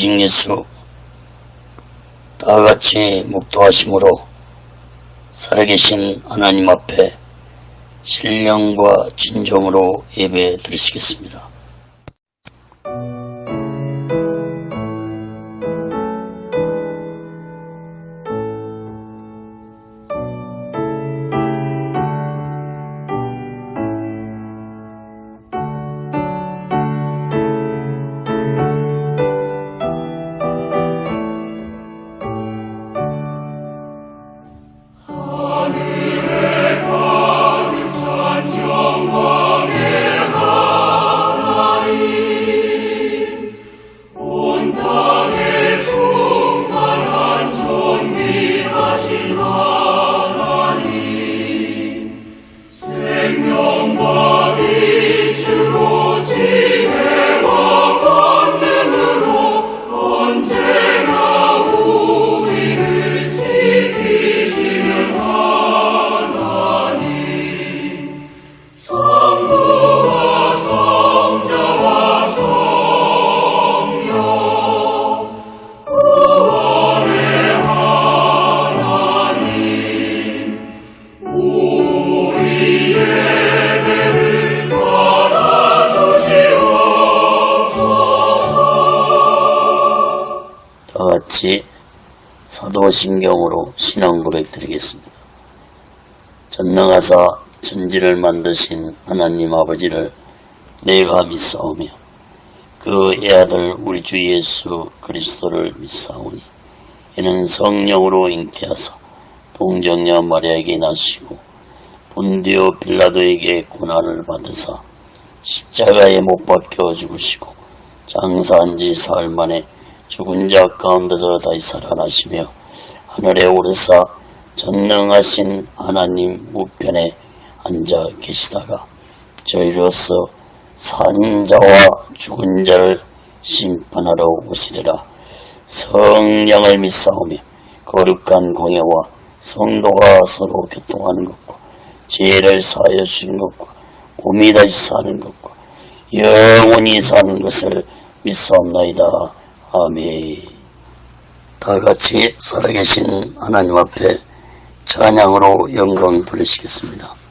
오직 예수 다같이 묵도하심으로 살아계신 하나님 앞에 신령과 진정으로 예배 드리시겠습니다. 다같이 사도신경으로 신앙 고백 드리겠습니다. 전능하사 천지를 만드신 하나님 아버지를 내가 믿사오며 그 애아들 우리 주 예수 그리스도를 믿사오니 이는 성령으로 잉태하사 동정녀 마리아에게 나시고 본디오 빌라도에게 고난을 받으사 십자가에 못 박혀 죽으시고 장사한 지 사흘 만에 죽은 자 가운데서 다시 살아나시며 하늘에 오르사 전능하신 하나님 우편에 앉아 계시다가 저희로서 산 자와 죽은 자를 심판하러 오시리라. 성령을 믿사오며 거룩한 공예와 성도가 서로 교통하는 것과 죄를 사하여 주시는 것과 몸이 다시 사는 것과 영원히 사는 것을 믿사옵나이다. 아멘. 다같이 살아계신 하나님 앞에 찬양으로 영광 돌리시겠습니다.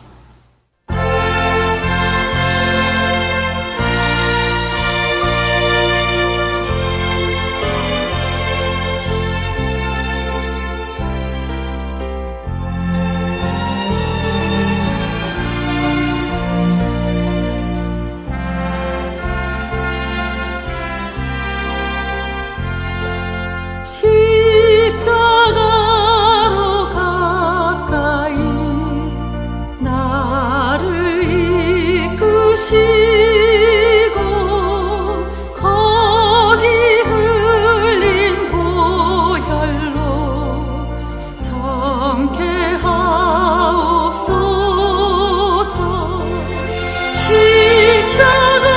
십자가로 가까이 나를 이끄시고 거기 흘린 보혈로 정케 하옵소서. 십자가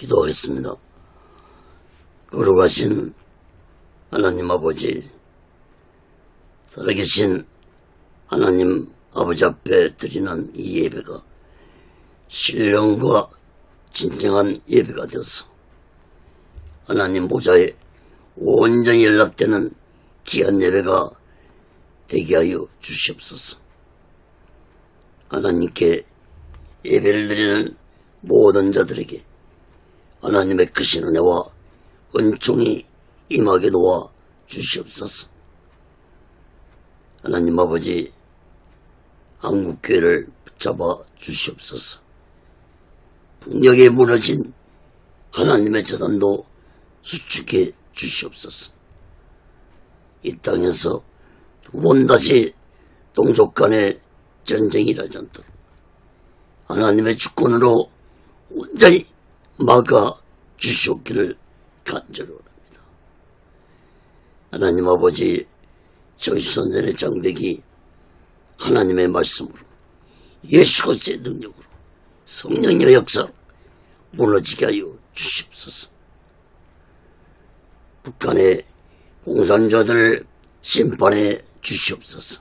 기도하겠습니다. 거룩하신 하나님 아버지, 살아계신 하나님 아버지 앞에 드리는 이 예배가 신령과 진정한 예배가 되어서 하나님 보좌에 온전히 연락되는 귀한 예배가 되게 하여 주시옵소서. 하나님께 예배를 드리는 모든 자들에게 하나님의 크신 은혜와 은총이 임하게 도와 주시옵소서. 하나님 아버지, 한국교회를 붙잡아 주시옵소서. 북녘에 무너진 하나님의 재단도 수축해 주시옵소서. 이 땅에서 두 번 다시 동족 간의 전쟁이 일어나지 않도록 하나님의 주권으로 온전히 막아 주시옵기를 간절히 원합니다. 하나님 아버지, 저희 선전의 장벽이 하나님의 말씀으로 예수 그리스도의 능력으로 성령님의 역사로 무너지게 하여 주시옵소서. 북한의 공산자들을 심판해 주시옵소서.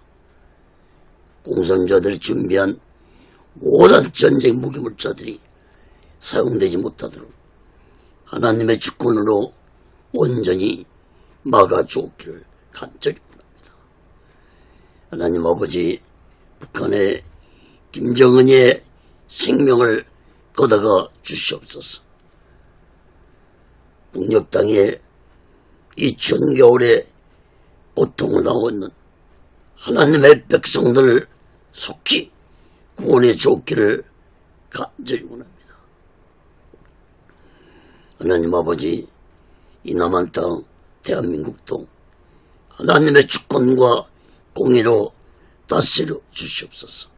공산자들이 준비한 모든 전쟁 무기물자들이 사용되지 못하도록 하나님의 주권으로 온전히 막아주옵기를 간절히 원합니다. 하나님 아버지, 북한의 김정은의 생명을 거다가 주시옵소서. 북녘 땅에 이 추운 겨울에 고통을 당하고 있는 하나님의 백성들을 속히 구원해 주옵기를 간절히 원합니다. 하나님 아버지, 이 남한 땅 대한민국도 하나님의 주권과 공의로 다스려 주시옵소서.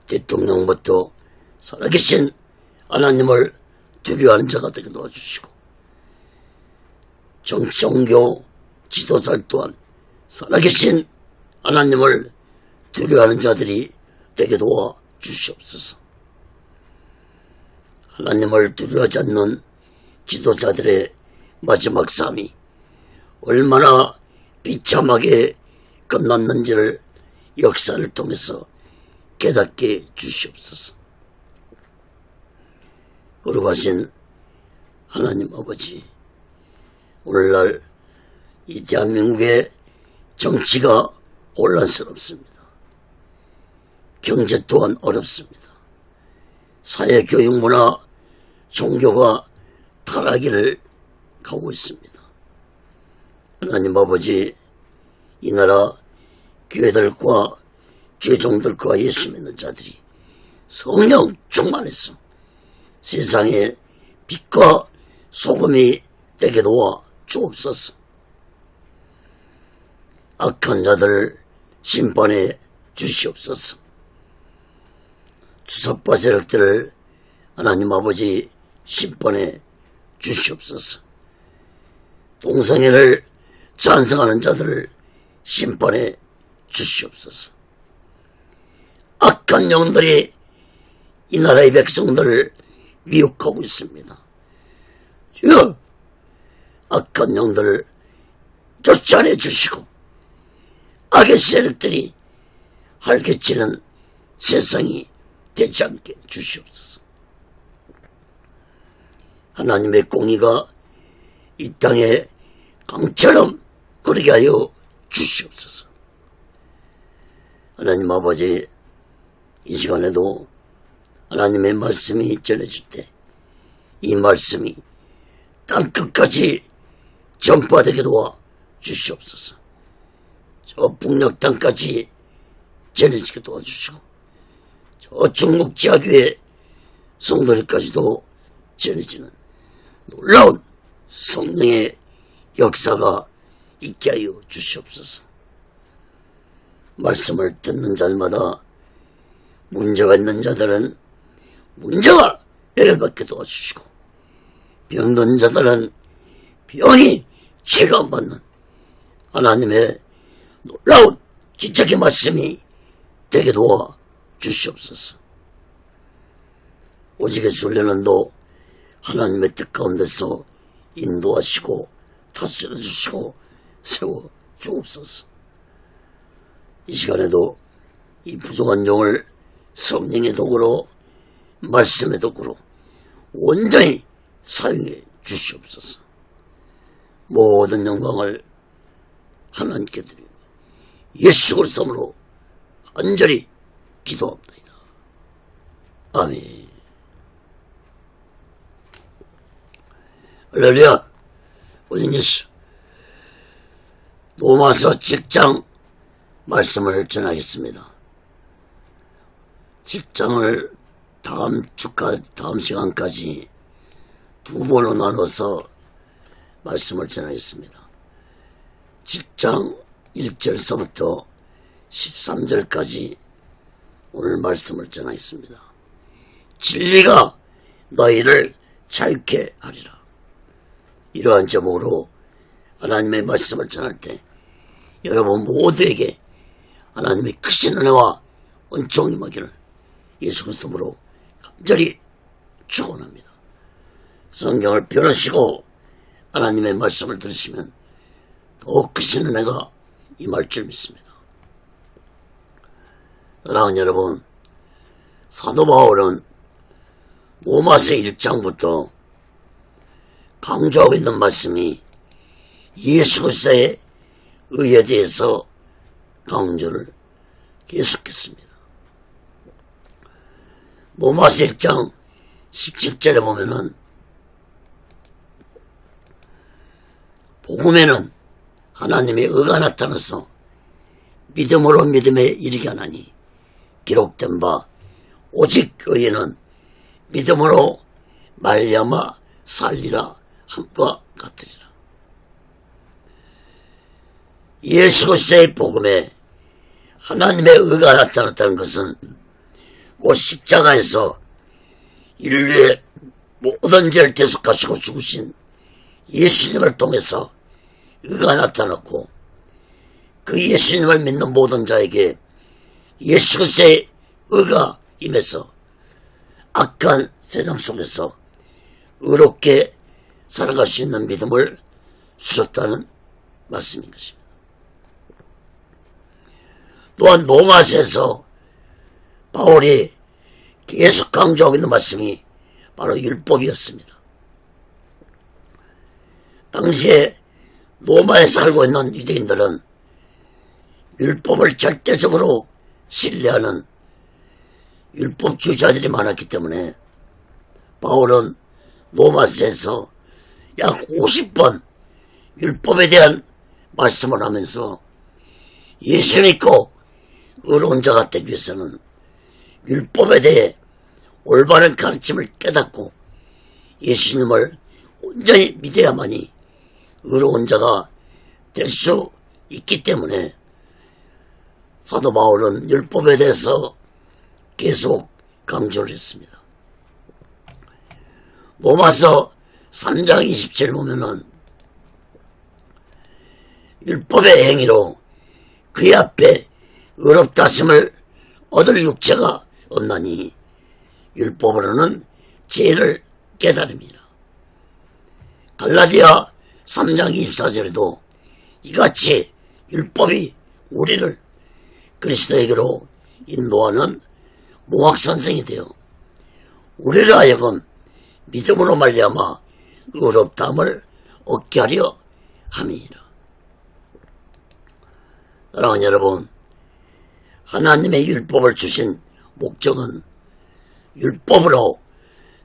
대통령부터 살아계신 하나님을 두려워하는 자가 되게 도와주시고 정치종교 지도자 또한 살아계신 하나님을 두려워하는 자들이 되게 도와 주시옵소서. 하나님을 두려워하지 않는 지도자들의 마지막 삶이 얼마나 비참하게 끝났는지를 역사를 통해서 깨닫게 주시옵소서. 거룩하신 하나님 아버지, 오늘날 이 대한민국의 정치가 혼란스럽습니다. 경제 또한 어렵습니다. 사회, 교육, 문화, 종교가 타락기를 가고 있습니다. 하나님 아버지, 이 나라 교회들과 죄종들과 예수 믿는 자들이 성령 충만해서 세상에 빛과 소금이 되게 도와 주옵소서. 악한 자들을 심판해 주시옵소서. 주사파 세력들을 하나님 아버지 심판해 주시옵소서. 동성애를 찬성하는 자들을 심판해 주시옵소서. 악한 영들이 이 나라의 백성들을 미혹하고 있습니다. 주여, 악한 영들을 쫓아내 주시고 악의 세력들이 활개치는 세상이 되지 않게 주시옵소서. 하나님의 공의가 이 땅에 강처럼 그러게 하여 주시옵소서. 하나님 아버지, 이 시간에도 하나님의 말씀이 전해질 때 이 말씀이 땅끝까지 전파되게 도와 주시옵소서. 저 북녘 땅까지 전해지게 도와주시고 저 중국 지하교회 성도들까지도 전해지는 놀라운 성령의 역사가 있게 하여 주시옵소서. 말씀을 듣는 자마다 문제가 있는 자들은 문제가 해결받게 도와주시고 병든 자들은 병이 치료 안 받는 하나님의 놀라운 기적의 말씀이 되게 도와 주시옵소서. 오직의 순례는도 하나님의 뜻 가운데서 인도하시고 다스려 주시고 세워 주옵소서. 이 시간에도 이 부족한 종을 성령의 도구로 말씀의 도구로 온전히 사용해 주시옵소서. 모든 영광을 하나님께 드리고 예수 그리스도로 간절히 기도합니다. 아멘. 할렐루야. 오직 예수. 로마서 7장 말씀을 전하겠습니다. 7장을 다음 시간까지 두 번으로 나눠서 말씀을 전하겠습니다. 7장 1절서부터 13절까지 오늘 말씀을 전하겠습니다. 진리가 너희를 자유케 하리라. 이러한 제목으로 하나님의 말씀을 전할 때 여러분 모두에게 하나님의 크신 은혜와 은총이 임하기를 예수 그리스도로 간절히 축원합니다. 성경을 펴놓으시고 하나님의 말씀을 들으시면 더욱 크신 은혜가 임할 줄 믿습니다. 사랑하는 여러분, 사도 바울은 로마서 1장부터 강조하고 있는 말씀이 예수 그리스도의 의에 대해서 강조를 계속했습니다. 로마서 1장 17절에 보면은 복음에는 하나님의 의가 나타나서 믿음으로 믿음에 이르게 하나니 기록된 바 오직 의인은 믿음으로 말미암아 살리라 함과 같으리라. 예수 그리스도의 복음에 하나님의 의가 나타났다는 것은 곧 십자가에서 인류의 모든 죄를 대속하시고 죽으신 예수님을 통해서 의가 나타났고 그 예수님을 믿는 모든 자에게 예수 그리스도의 의가 임해서 악한 세상 속에서 의롭게 살아갈 수 있는 믿음을 주셨다는 말씀인 것입니다. 또한 로마서에서 바울이 계속 강조하고 있는 말씀이 바로 율법이었습니다. 당시에 로마에 살고 있는 유대인들은 율법을 절대적으로 신뢰하는 율법주의자들이 많았기 때문에 바울은 로마서에서 약 50번 율법에 대한 말씀을 하면서 예수 믿고 의로운 자가 되기 위해서는 율법에 대해 올바른 가르침을 깨닫고 예수님을 온전히 믿어야만이 의로운 자가 될 수 있기 때문에 사도 바울은 율법에 대해서 계속 강조를 했습니다. 로마서 3장 27절 보면은 율법의 행위로 그의 앞에 의롭다 하심을 얻을 육체가 없나니 율법으로는 죄를 깨달음이라. 갈라디아 3장 24절에도 이같이 율법이 우리를 그리스도에게로 인도하는 모학선생이 되어 우리를 하여금 믿음으로 말미암아 의롭다함을 얻게 하려 함이니라. 사랑하는 여러분, 하나님의 율법을 주신 목적은 율법으로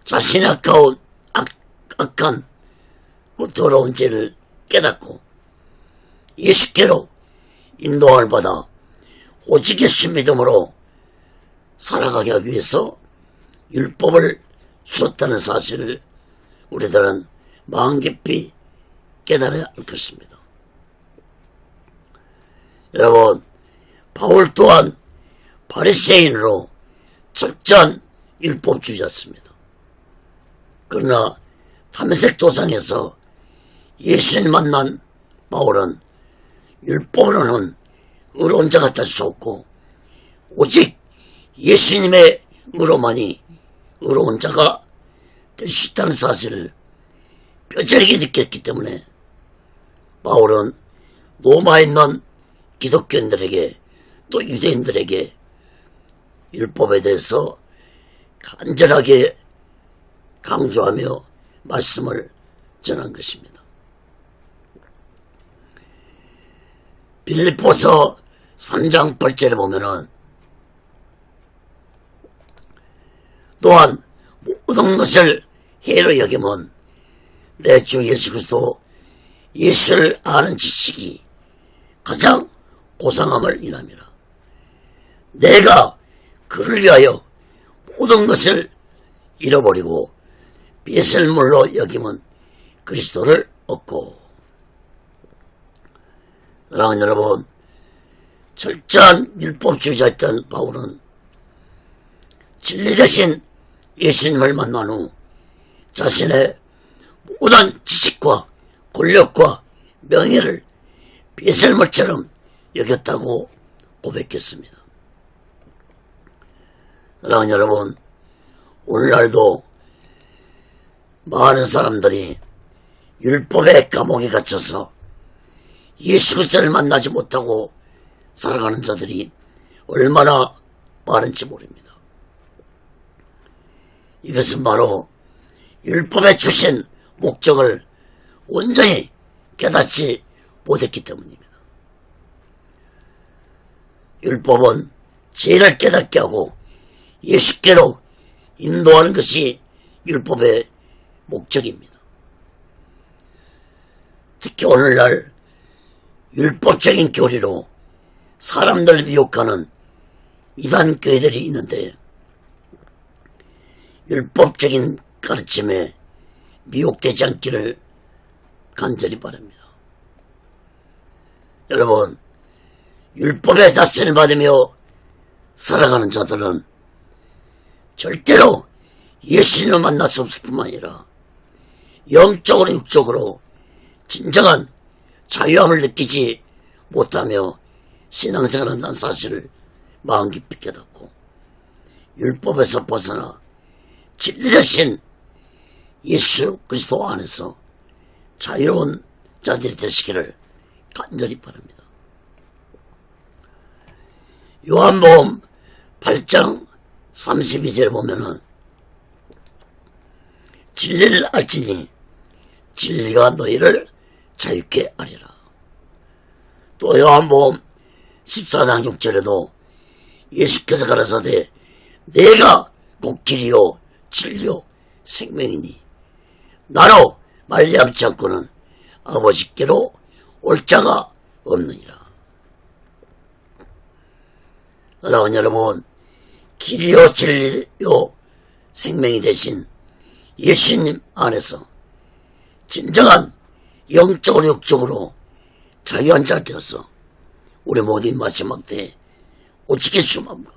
자신의 아까운 악한 더러운 죄를 깨닫고 예수께로 인도함을 받아 오직 예수 믿음으로 살아가게 하기 위해서 율법을 주었다는 사실을 우리들은 마음 깊이 깨달아야 할 것입니다. 여러분, 바울 또한 바리새인으로 철저한 율법주의자였습니다. 그러나 탐색 도상에서 예수님 만난 바울은 율법으로는 의로운 자가 될 수 없고 오직 예수님의 의로만이 의로운 자가 될 수 있다는 사실을 뼈저리게 느꼈기 때문에 바울은 로마에 있는 기독교인들에게 또 유대인들에게 율법에 대해서 간절하게 강조하며 말씀을 전한 것입니다. 빌립보서 3장 8절에 보면은 또한 모든 것을 해로 여기면 내 주 예수 그리스도 예수를 아는 지식이 가장 고상함을 인함이라. 내가 그를 위하여 모든 것을 잃어버리고 빗을물로 여기면 그리스도를 얻고. 사랑하는 여러분, 철저한 율법주의자였던 바울은 진리 대신 예수님을 만난 후 자신의 모든 지식과 권력과 명예를 빗을물처럼 여겼다고 고백했습니다. 사랑하는 여러분, 오늘날도 많은 사람들이 율법의 감옥에 갇혀서 예수 그리스도를 만나지 못하고 살아가는 자들이 얼마나 많은지 모릅니다. 이것은 바로 율법에 주신 목적을 온전히 깨닫지 못했기 때문입니다. 율법은 죄를 깨닫게 하고 예수께로 인도하는 것이 율법의 목적입니다. 특히 오늘날 율법적인 교리로 사람들을 미혹하는 이단 교회들이 있는데 율법적인 가르침에 미혹되지 않기를 간절히 바랍니다. 여러분, 율법의 다스림을 받으며 살아가는 자들은 절대로 예수님을 만날 수 없을 뿐만 아니라 영적으로 육적으로 진정한 자유함을 느끼지 못하며 신앙생활을 한다는 사실을 마음 깊이 깨닫고 율법에서 벗어나 진리 대신 예수 그리스도 안에서 자유로운 자들이 되시기를 간절히 바랍니다. 요한복음 8장 32절에 보면은 진리를 알지니 진리가 너희를 자유케 하리라. 또 요한복음 14장 6절에도 예수께서 가라사대 내가 곧 길이요 진리요 생명이니 나로 말미암지 않고는 아버지께로 올 자가 없느니라. 사랑하는 여러분, 길이요 진리요 생명이 되신 예수님 안에서 진정한 영적으로 육적으로 자유한 자가 되어서 우리 모든 마지막 때에 오직의 수맘과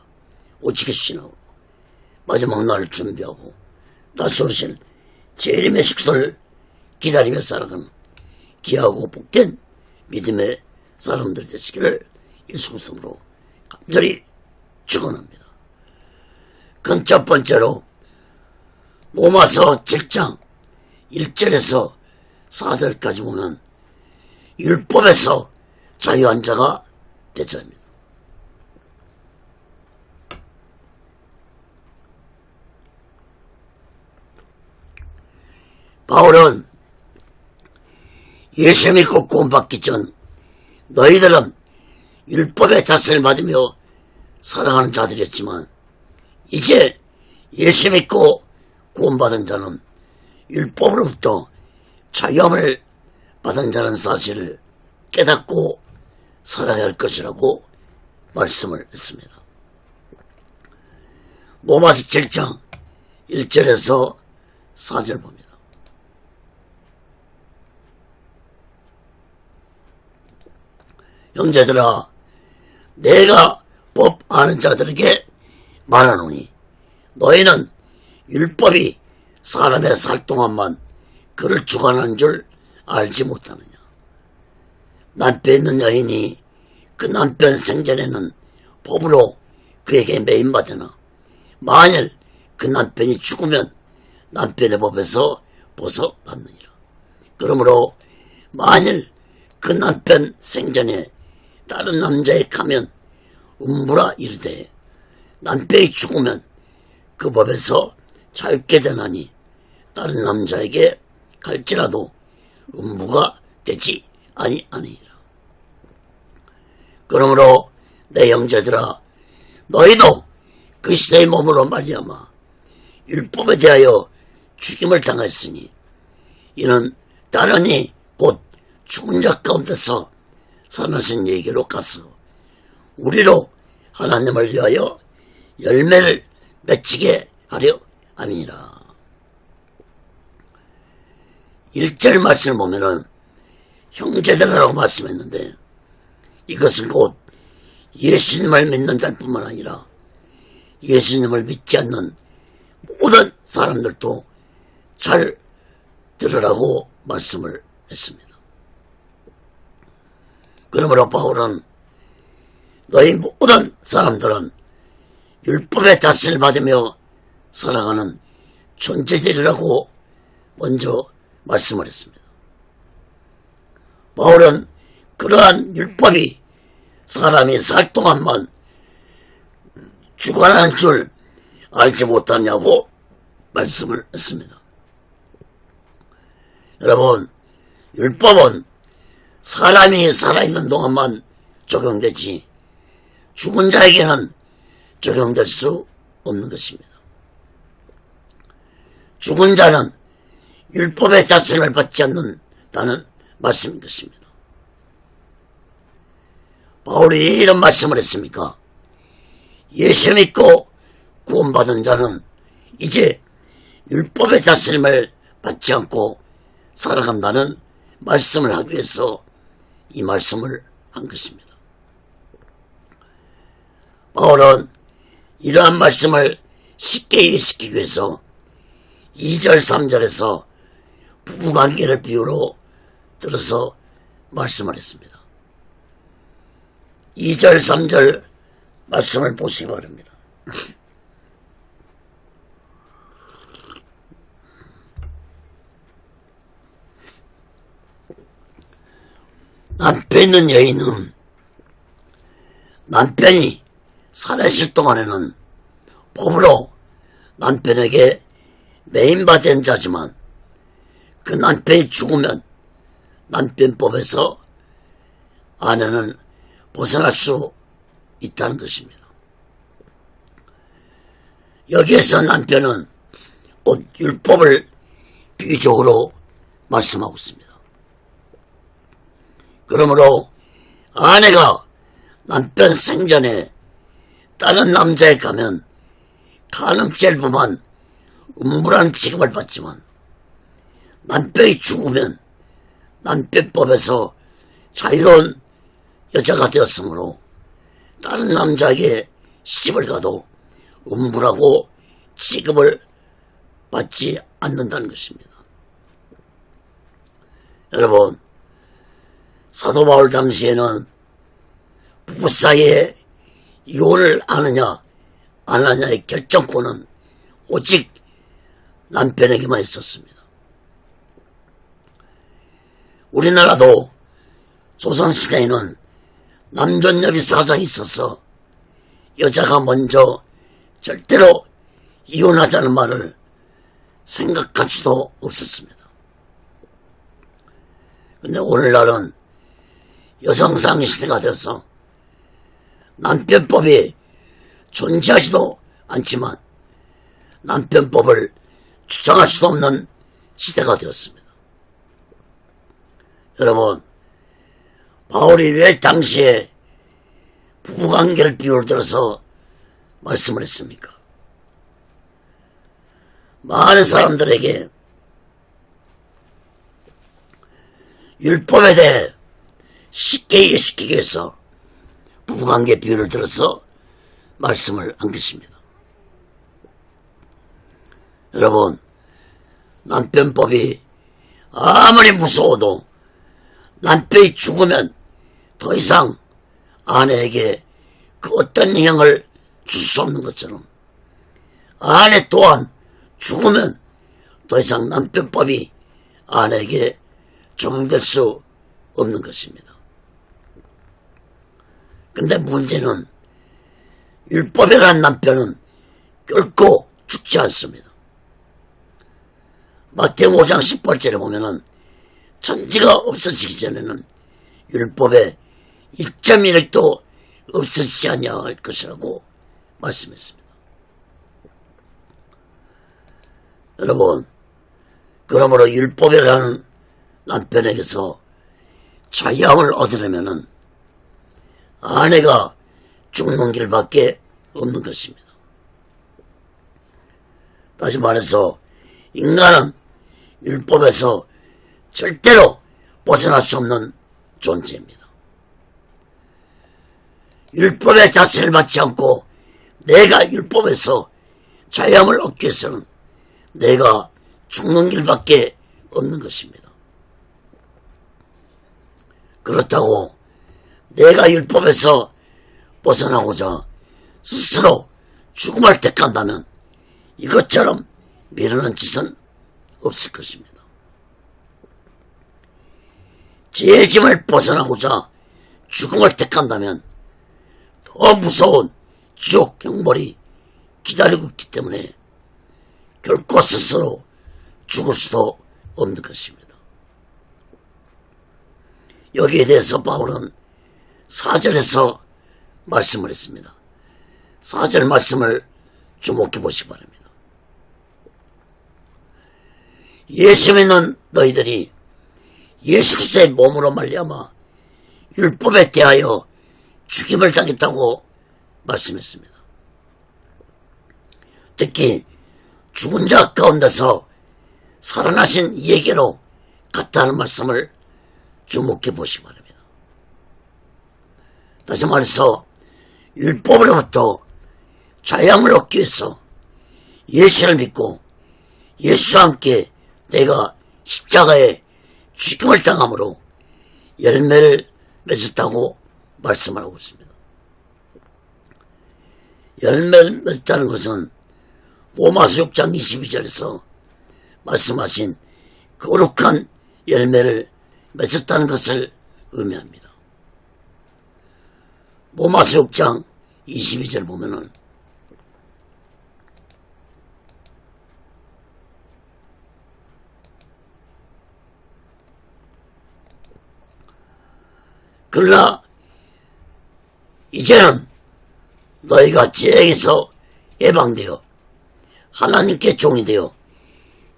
오직의 신하고 마지막 날을 준비하고 다시 오실 재림의 식소를 기다리며 살아가는 귀하고 복된 믿음의 사람들이 되시기를 예수 그리스도로 간절히 축원합니다. 그럼 첫 번째로 로마서 7장 1절에서 4절까지 보면 율법에서 자유한 자가 되자입니다. 바울은 예수 믿고 구원받기 전 너희들은 율법의 탓을 받으며 살아가는 자들이었지만 이제 예수 믿고 구원받은 자는 율법으로부터 자유함을 받은 자라는 사실을 깨닫고 살아야 할 것이라고 말씀을 했습니다. 로마서 7장 1절에서 4절 봅니다. 형제들아, 내가 법 아는 자들에게 말하노니 너희는 율법이 사람의 살 동안만 그를 주관하는 줄 알지 못하느냐. 남편 있는 여인이 그 남편 생전에는 법으로 그에게 매임받으나 만일 그 남편이 죽으면 남편의 법에서 벗어났느니라. 그러므로 만일 그 남편 생전에 다른 남자에 가면 음부라 이르되 남편이 죽으면 그 법에서 자유케 되나니 다른 남자에게 갈지라도 음부가 되지 아니하니라. 그러므로 내 형제들아, 너희도 그리스도의 몸으로 말미암아 율법에 대하여 죽임을 당했으니 이는 다른이 곧 죽은 자 가운데서 살아나신 얘기로 가서 우리로 하나님을 위하여 열매를 맺히게 하려 함이니라. 1절 말씀을 보면은 형제들이라고 말씀했는데 이것은 곧 예수님을 믿는 자뿐만 아니라 예수님을 믿지 않는 모든 사람들도 잘 들으라고 말씀을 했습니다. 그러므로 바울은 너희 모든 사람들은 율법의 탓을 받으며 살아가는 존재들이라고 먼저 말씀을 했습니다. 바울은 그러한 율법이 사람이 살 동안만 주관하는 줄 알지 못하냐고 말씀을 했습니다. 여러분, 율법은 사람이 살아있는 동안만 적용되지 죽은 자에게는 적용될 수 없는 것입니다. 죽은 자는 율법의 다스림을 받지 않는다는 말씀인 것입니다. 바울이 이런 말씀을 했습니까? 예수 믿고 구원받은 자는 이제 율법의 다스림을 받지 않고 살아간다는 말씀을 하기 위해서 이 말씀을 한 것입니다. 바울은 이러한 말씀을 쉽게 이해시키기 위해서 2절 3절에서 부부관계를 비유로 들어서 말씀을 했습니다. 2절 3절 말씀을 보시기 바랍니다. 남편 있는 여인은 남편이 살아있을 동안에는 법으로 남편에게 매인받은 자지만 그 남편이 죽으면 남편법에서 아내는 벗어날 수 있다는 것입니다. 여기에서 남편은 곧 율법을 비유적으로 말씀하고 있습니다. 그러므로 아내가 남편 생전에 다른 남자에 가면 간음죄범한 음부라는 취급을 받지만 남편이 죽으면 남편법에서 자유로운 여자가 되었으므로 다른 남자에게 시집을 가도 음부라고 취급을 받지 않는다는 것입니다. 여러분, 사도 바울 당시에는 부부 사이에 이혼을 하느냐 안 하느냐의 결정권은 오직 남편에게만 있었습니다. 우리나라도 조선시대에는 남존여비 사상이 있어서 여자가 먼저 절대로 이혼하자는 말을 생각할 수도 없었습니다. 근데 오늘날은 여성상 시대가 되어서 남편법이 존재하지도 않지만 남편법을 주장할 수도 없는 시대가 되었습니다. 여러분, 바울이 왜 당시에 부부관계를 비유를 들어서 말씀을 했습니까? 많은 사람들에게 율법에 대해 쉽게 이해시키기 위해서 부부관계 비유를 들어서 말씀을 한 것입니다. 여러분, 남편법이 아무리 무서워도 남편이 죽으면 더 이상 아내에게 그 어떤 영향을 줄 수 없는 것처럼 아내 또한 죽으면 더 이상 남편법이 아내에게 적용될 수 없는 것입니다. 근데 문제는 율법이라는 남편은 결코 죽지 않습니다. 마태복음 5장 18절에 보면은 천지가 없어지기 전에는 율법의 1.1획도 없어지지 아니할 것이라고 말씀했습니다. 여러분, 그러므로 율법이라는 남편에게서 자유함을 얻으려면은 아내가 죽는 길밖에 없는 것입니다. 다시 말해서 인간은 율법에서 절대로 벗어날 수 없는 존재입니다. 율법의 다스림을 받지 않고 내가 율법에서 자유함을 얻기 위해서는 내가 죽는 길밖에 없는 것입니다. 그렇다고 내가 율법에서 벗어나고자 스스로 죽음을 택한다면 이것처럼 미련한 짓은 없을 것입니다. 죄의 짐을 벗어나고자 죽음을 택한다면 더 무서운 지옥 형벌이 기다리고 있기 때문에 결코 스스로 죽을 수도 없는 것입니다. 여기에 대해서 바울은 4절에서 말씀을 했습니다. 4절 말씀을 주목해 보시기 바랍니다. 예수 믿는 너희들이 예수 그리스도의 몸으로 말미암아 율법에 대하여 죽임을 당했다고 말씀했습니다. 특히 죽은 자 가운데서 살아나신 이에게로 같다는 말씀을 주목해 보시기 바랍니다. 다시 말해서 율법으로부터 자유함을 얻기 위해서 예수를 믿고 예수와 함께 내가 십자가에 죽임을 당함으로 열매를 맺었다고 말씀을 하고 있습니다. 열매를 맺었다는 것은 로마서 6장 22절에서 말씀하신 거룩한 열매를 맺었다는 것을 의미합니다. 로마서 6장 22절 보면은 그러나 이제는 너희가 죄에서 해방되어 하나님께 종이 되어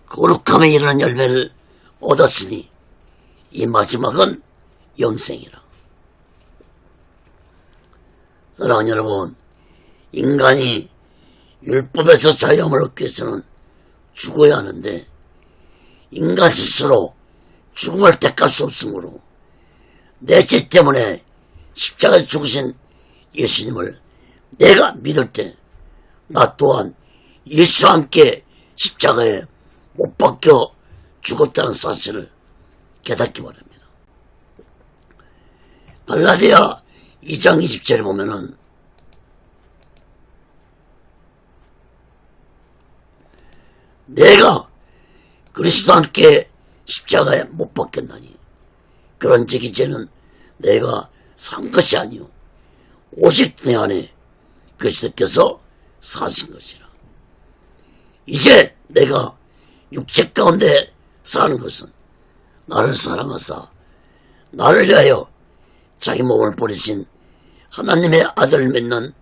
거룩함에 이르는 열매를 얻었으니 이 마지막은 영생이라. 사랑하는 여러분, 인간이 율법에서 자유함을 얻기 위해서는 죽어야 하는데 인간 스스로 죽음을 택할 수 없으므로 내 죄 때문에 십자가에 죽으신 예수님을 내가 믿을 때 나 또한 예수와 함께 십자가에 못 박혀 죽었다는 사실을 깨닫기 바랍니다. 갈라디아 2장 20절에 보면은 내가 그리스도와 함께 십자가에 못 박혔나니 그런즉 이제는 내가 산 것이 아니요 오직 내 안에 그리스도께서 사신 것이라. 이제 내가 육체 가운데 사는 것은 나를 사랑하사 나를 위하여 자기 몸을 버리신 하나님의 아들을 믿는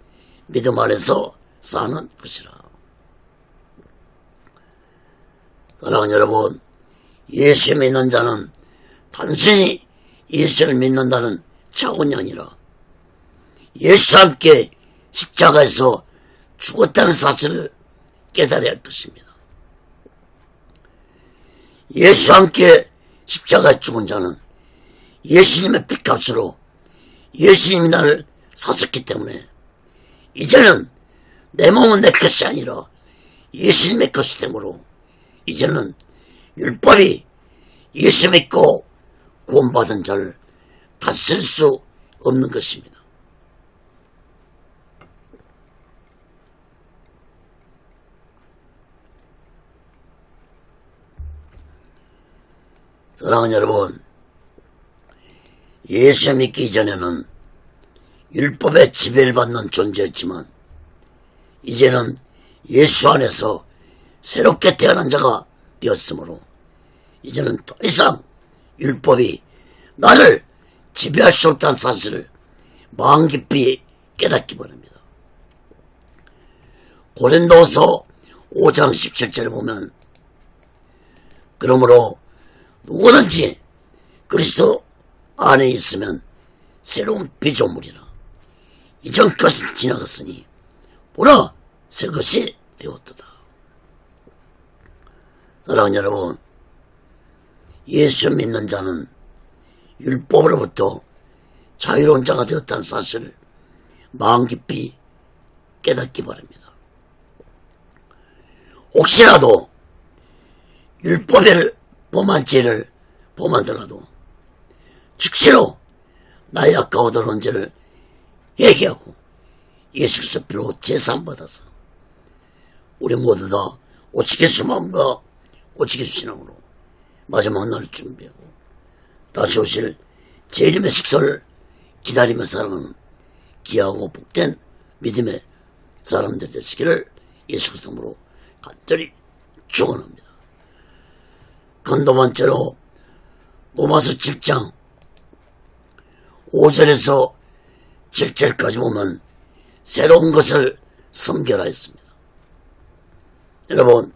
믿음 안에서 사는 것이라. 사랑하는 여러분, 예수 믿는 자는 단순히 예수를 믿는다는 차원이 아니라 예수와 함께 십자가에서 죽었다는 사실을 깨달아야 할 것입니다. 예수와 함께 십자가에 죽은 자는 예수님의 피값으로 예수님이 나를 사셨기 때문에 이제는 내 몸은 내 것이 아니라 예수님의 것이 되므로 이제는 율법이 예수 믿고 구원받은 자를 다스릴 수 없는 것입니다. 사랑하는 여러분, 예수 믿기 이전에는 율법에 지배를 받는 존재였지만 이제는 예수 안에서 새롭게 태어난 자가 되었으므로 이제는 더 이상 율법이 나를 지배할 수 없다는 사실을 마음 깊이 깨닫기 바랍니다. 고린도서 5장 17절에 보면 그러므로 누구든지 그리스도 안에 있으면 새로운 피조물이라. 이전 것은 지나갔으니 보라 새 것이 되었도다. 사랑하는 여러분, 예수 믿는 자는 율법으로부터 자유로운 자가 되었다는 사실을 마음 깊이 깨닫기 바랍니다. 혹시라도 율법을 범한 죄를 범하더라도 즉시로 나의 아까워 더러운 죄를 회개하고 예수 그리스도 피로 제사함받아서 우리 모두 다 오직 예수 마음과 오직 예수 신앙으로 마지막 날을 준비하고 다시 오실 제 이름의 식소를 기다리며 살아가는 귀하고 복된 믿음의 사람들 되시기를 예수 그리스도 이름으로 간절히 축원합니다. 두 번째로 로마서 7장 5절에서 7절까지 보면 새로운 것을 선결하였습니다. 여러분,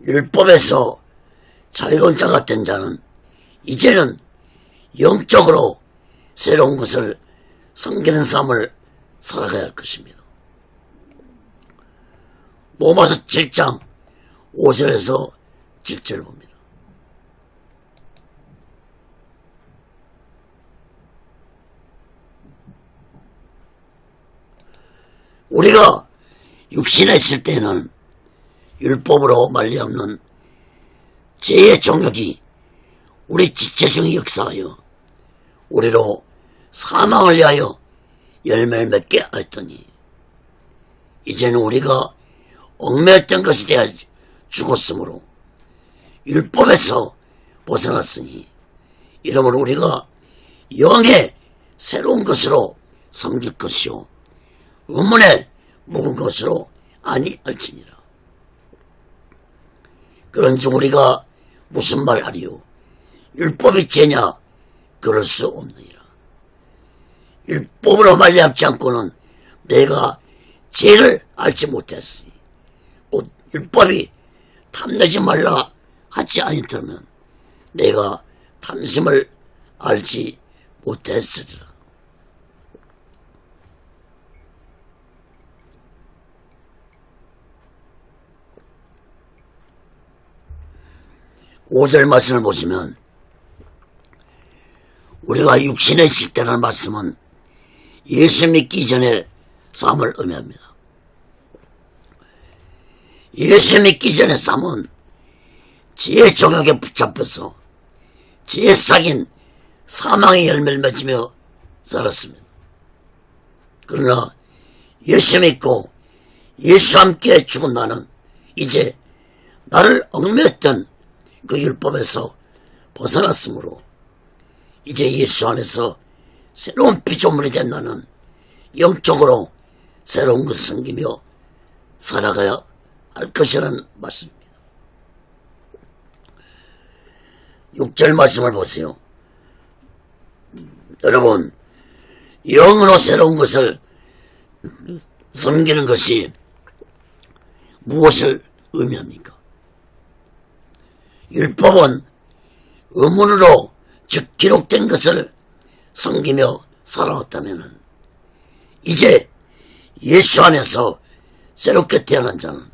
율법에서 자유로운 자가 된 자는 이제는 영적으로 새로운 것을 섬기는 삶을 살아가야 할 것입니다. 로마서 7장 5절에서 7절을 봅니다. 우리가 육신에 있을 때는 율법으로 말미암는 죄의 정욕이 우리 지체 중에 역사하여 우리로 사망을 위하여 열매를 맺게 하였더니 이제는 우리가 얽매였던 것이 되어 죽었으므로 율법에서 벗어났으니 이러므로 우리가 영의 새로운 것으로 섬길 것이요 의문에 묵은 것으로 아니할지니라. 그런즉 우리가 무슨 말하리요? 율법이 죄냐? 그럴 수 없느니라. 율법으로 말미암지 않고는 내가 죄를 알지 못했으니 곧 율법이 탐내지 말라 하지 아니더라면 내가 탐심을 알지 못했으리라. 오절 말씀을 보시면 우리가 육신에 있을 때라는 말씀은 예수 믿기 전에 삶을 의미합니다. 예수 믿기 전에 삶은 죄의 종역에 붙잡혀서 죄의 삭인 사망의 열매를 맺으며 살았습니다. 그러나 예수 믿고 예수와 함께 죽은 나는 이제 나를 얽매였던 그 율법에서 벗어났으므로 이제 예수 안에서 새로운 피조물이 된 나는 영적으로 새로운 것을 섬기며 살아가야 할 것이라는 말씀입니다. 6절 말씀을 보세요. 여러분, 영으로 새로운 것을 섬기는 것이 무엇을 의미합니까? 율법은 의문으로 즉 기록된 것을 섬기며 살아왔다면 이제 예수 안에서 새롭게 태어난 자는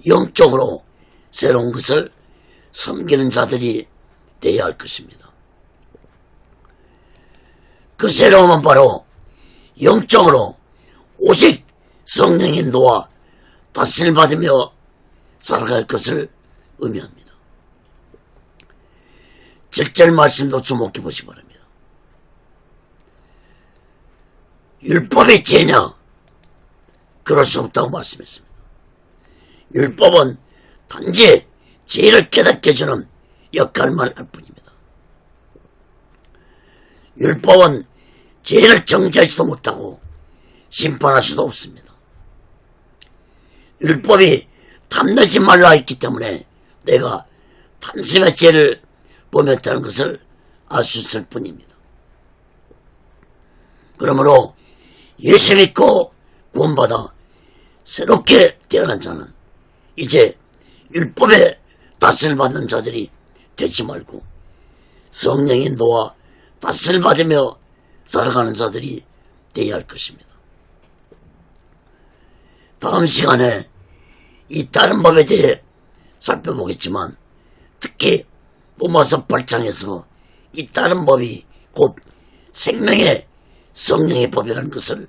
영적으로 새로운 것을 섬기는 자들이 되어야 할 것입니다. 그 새로움은 바로 영적으로 오직 성령의 인도와 다스림을 받으며 살아갈 것을 의미합니다. 7절 말씀도 주목해 보시기 바랍니다. 율법이 죄냐? 그럴 수 없다고 말씀했습니다. 율법은 단지 죄를 깨닫게 해주는 역할만 할 뿐입니다. 율법은 죄를 정죄하지도 못하고 심판할 수도 없습니다. 율법이 탐내지 말라 했기 때문에 내가 탐심의 죄를 범했다는 것을 알 수 있을 뿐입니다. 그러므로 예수 믿고 구원받아 새롭게 태어난 자는 이제 율법의 다스림을 받는 자들이 되지 말고 성령의 인도와 다스림을 받으며 살아가는 자들이 되어야 할 것입니다. 다음 시간에 이 다른 법에 대해 살펴보겠지만 특히 로마서 8장에서 이 다른 법이 곧 생명의 성령의 법이라는 것을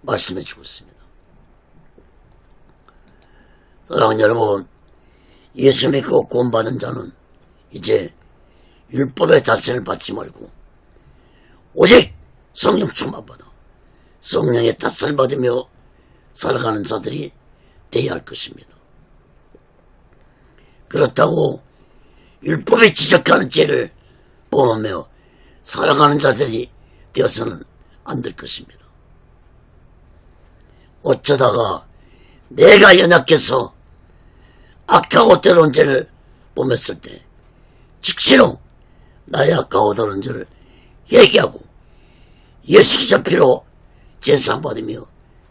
말씀해 주고 있습니다. 사랑하는 여러분, 예수 믿고 구원받은 자는 이제 율법의 다스림을 받지 말고 오직 성령 충만 받아 성령의 다스림을 받으며 살아가는 자들이 되어야 할 것입니다. 그렇다고 율법에 지적하는 죄를 범하며 살아가는 자들이 되어서는 안 될 것입니다. 어쩌다가 내가 연약해서 악하고 더러운 죄를 범했을 때 즉시로 나의 악하고 더러운 죄를 회개하고 예수 그리스도 피로 제사받으며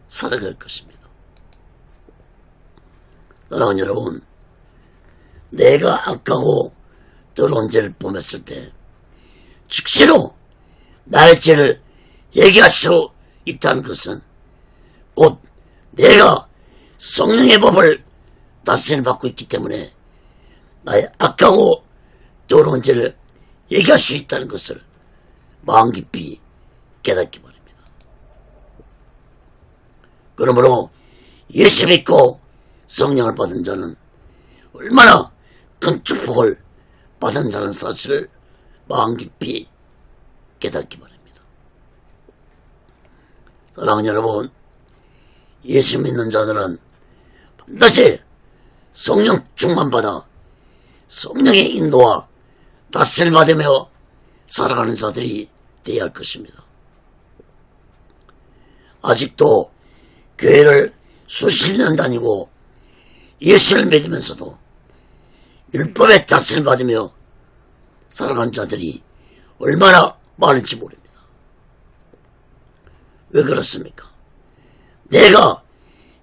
살아갈 것입니다. 사랑하는 여러분, 내가 악하고 더러운 죄를 범했을 때 즉시로 나의 죄를 얘기할 수 있다는 것은 곧 내가 성령의 법을 다스림을 받고 있기 때문에 나의 악하고 더러운 죄를 얘기할 수 있다는 것을 마음 깊이 깨닫기 바랍니다. 그러므로 예수 믿고 성령을 받은 자는 얼마나 큰 축복을 받은 자는 사실을 마음 깊이 깨닫기 바랍니다. 사랑하는 여러분, 예수 믿는 자들은 반드시 성령 충만받아 성령의 인도와 다스림을 받으며 살아가는 자들이 되어야 할 것입니다. 아직도 교회를 수십 년 다니고 예수를 믿으면서도 율법의 다스림을 받으며 살아가는 자들이 얼마나 많은지 모릅니다. 왜 그렇습니까? 내가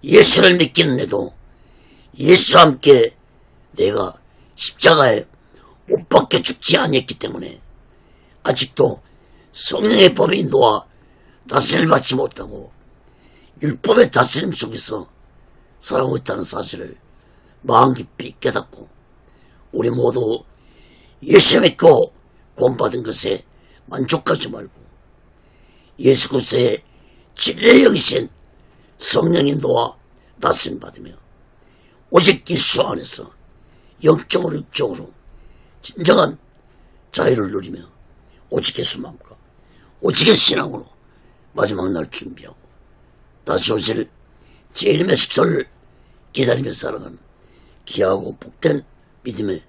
예수를 믿기는 해도 예수와 함께 내가 십자가에 못 박혀 죽지 않았기 때문에 아직도 성령의 법의 인도와 다스림을 받지 못하고 율법의 다스림 속에서 살아오고 있다는 사실을 마음 깊이 깨닫고 우리 모두 예수 믿고 구원받은 것에 만족하지 말고 예수 그리스도의 진리의 영이신 성령 인도와 다스림 받으며 오직 예수 안에서 영적으로 육적으로 진정한 자유를 누리며 오직 예수만과 오직의 신앙으로 마지막 날 준비하고 다시 오실 주님의 메시지를 기다리며 살아가는 귀하고 복된 믿음의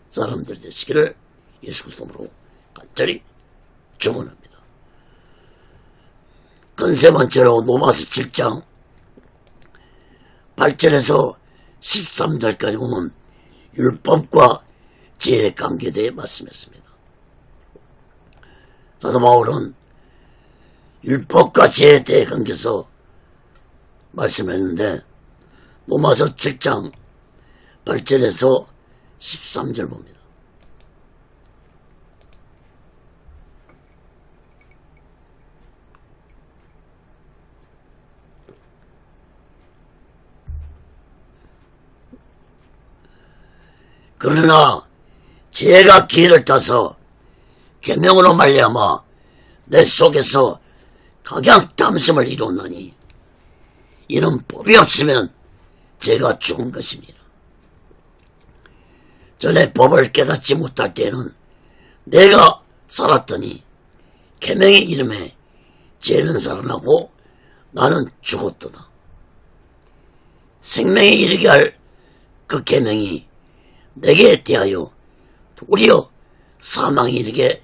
사람들이 되시기를 예수 그리스도로 간절히 축원합니다. 세 번째로 로마서 7장 8절에서 13절까지 보면 율법과 죄의 관계에 대해 말씀했습니다. 사도 바울은 율법과 죄에 대해 관계에서 말씀했는데 로마서 7장 8절에서 13절 봅니다. 그러나 죄가 기회를 타서 계명으로 말미암아 내 속에서 각양 탐심을 이루었나니 이는 법이 없으면 죄가 죽은 것입니다. 전에 법을 깨닫지 못할 때에는 내가 살았더니 계명의 이름에 죄는 살아나고 나는 죽었도다. 생명에 이르게 할 그 계명이 내게 대하여 도리어 사망에 이르게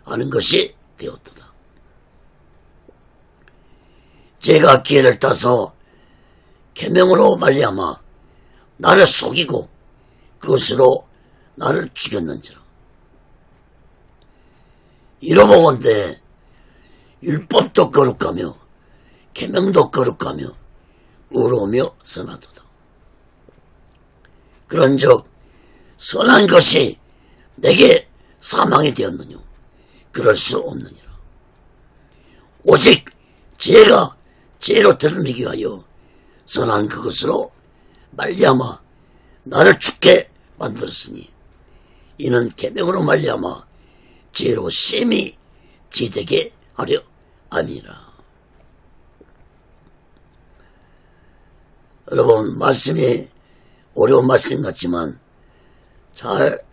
하는 것이 되었도다. 제가 기회를 따서 계명으로 말미암아 나를 속이고 그것으로 나를 죽였는지라. 이러보건대 율법도 거룩하며 계명도 거룩하며 의로우며 선하도다. 그런즉 선한 것이 내게 사망이 되었느냐? 그럴 수 없느니라. 오직 죄가 죄로 드러내기 위하여 선한 그것으로 말미암아 나를 죽게 만들었으니 이는 계명으로 말미암아 죄로 심히 지되게 하려 함이라. 여러분, 말씀이 어려운 말씀 같지만 잘